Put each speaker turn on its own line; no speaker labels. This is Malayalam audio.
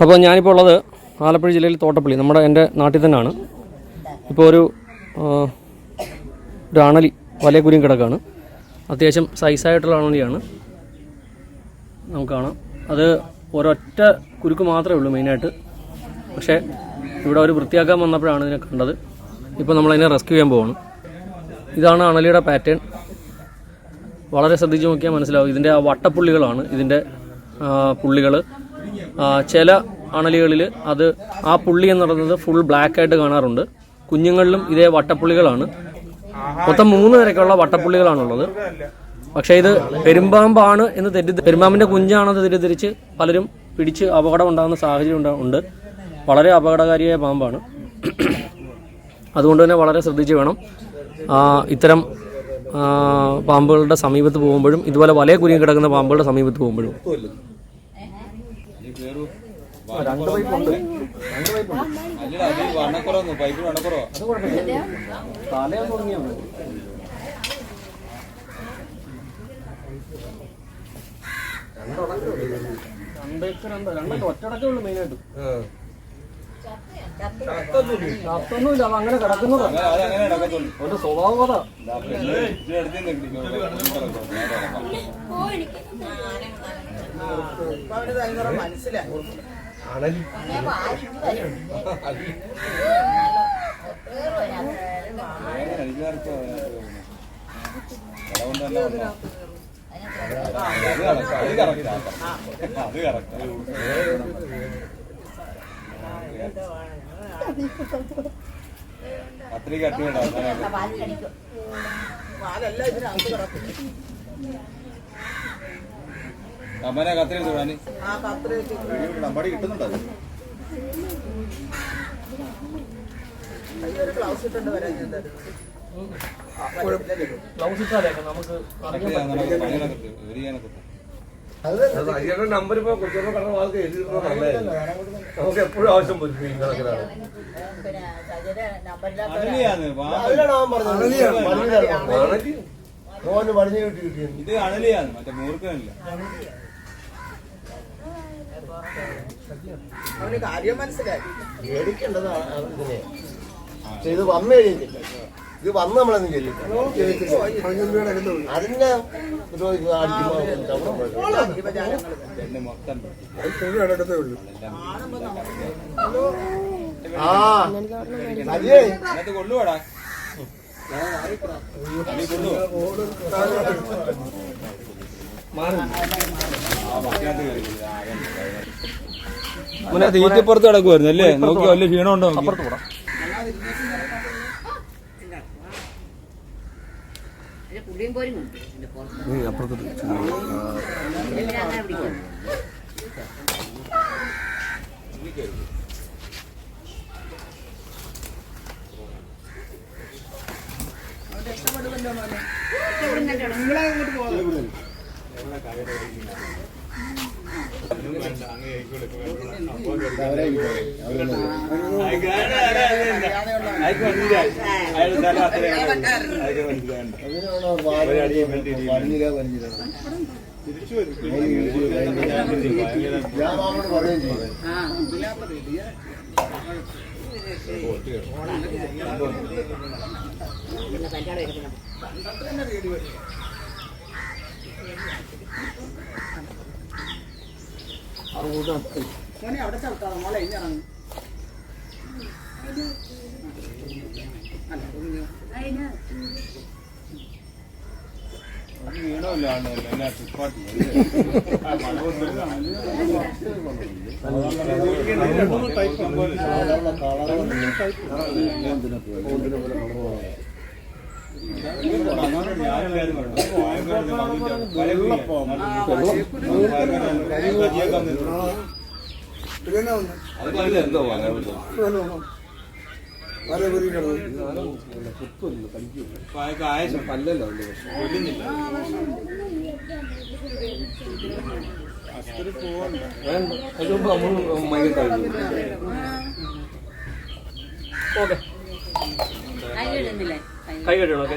അപ്പോൾ ഞാനിപ്പോൾ ഉള്ളത് ആലപ്പുഴ ജില്ലയിൽ തോട്ടപ്പള്ളി, എൻ്റെ നാട്ടിൽ തന്നെയാണ്. ഇപ്പോൾ ഒരു അണലി വലയ കുരുങ്ങി കിടക്കുകയാണ്. അത്യാവശ്യം സൈസായിട്ടുള്ള അണലിയാണ്, നമുക്ക് കാണാം. അത് ഒരൊറ്റ കുരുക്ക് മാത്രമേ ഉള്ളൂ മെയിനായിട്ട്. പക്ഷേ ഇവിടെ അവർ വൃത്തിയാക്കാൻ വന്നപ്പോഴാണ് ഇതിനെ കണ്ടത്. ഇപ്പോൾ നമ്മളതിനെ റെസ്ക്യൂ ചെയ്യാൻ പോവാണ്. ഇതാണ് അണലിയുടെ പാറ്റേൺ. വളരെ ശ്രദ്ധിച്ച് നോക്കിയാൽ മനസ്സിലാവും. ഇതിൻ്റെ ആ വട്ടപ്പുള്ളികളാണ് ഇതിൻ്റെ പുള്ളികൾ. ചില അണലികളിൽ ആ പുള്ളി എന്ന് പറയുന്നത് ഫുൾ ബ്ലാക്കായിട്ട് കാണാറുണ്ട്. കുഞ്ഞുങ്ങളിലും ഇതേ വട്ടപ്പുള്ളികളാണ്. മൊത്തം 3 തരക്കുള്ള വട്ടപ്പുള്ളികളാണുള്ളത്. പക്ഷേ ഇത് പെരുമ്പാമ്പാണ് എന്ന് പെരുമ്പാമ്പിൻ്റെ കുഞ്ഞാണെന്ന് തെറ്റിദ്ധരിച്ച് പലരും പിടിച്ച് അപകടം ഉണ്ടാകുന്ന സാഹചര്യം ഉണ്ട്. വളരെ അപകടകാരിയായ പാമ്പാണ്. അതുകൊണ്ട് തന്നെ വളരെ ശ്രദ്ധിച്ച് വേണം ഇത്തരം പാമ്പുകളുടെ സമീപത്ത് പോകുമ്പോഴും, ഇതുപോലെ വലയ കുരുങ്ങി കിടക്കുന്ന പാമ്പുകളുടെ സമീപത്ത് പോകുമ്പോഴും. ഒറ്റടക്കേ ഉള്ളൂ മെയിനായിട്ട്. ചത്തൊന്നുമില്ല, അത് അങ്ങനെ കിടക്കുന്നതാണ്. ഒരു സ്വഭാവത.
നമ്പർ ഇപ്പൊ കുറച്ചൊക്കെ പറഞ്ഞ ആൾക്ക് എഴുതിയിരുന്നത് നല്ലതായിരുന്നു. നമുക്ക് എപ്പോഴും ആവശ്യം വരും.
ഇത് അണലിയാണ്, മറ്റേ മൂർക്കനല്ല.
അവന് കാര്യം മനസ്സിലായി.
പേടിക്കേണ്ടത് ഇതിനെ. പക്ഷെ ഇത് വന്നു കഴിഞ്ഞില്ല. ഇത് വന്ന് നമ്മളെന്നും ചെയ്യില്ല. അതിനെ
കൊള്ളുവാടാ. തീറ്റപ്പുറത്ത് കിടക്കുമായിരുന്നു അല്ലേ? നോക്കി വലിയ ക്ഷീണമുണ്ടോ? അപ്പുറത്ത് കൂടാ.
അവിടെ ചവിട്ടാതെ മോളെ ഇറങ്ങും.
വീണല്ലോ എല്ലാ ട്രിപ്പാട്ടി പല്ലല്ലോ കൊല്ലുന്നില്ല.
കൈ കെട്ടണം. ഓക്കെ.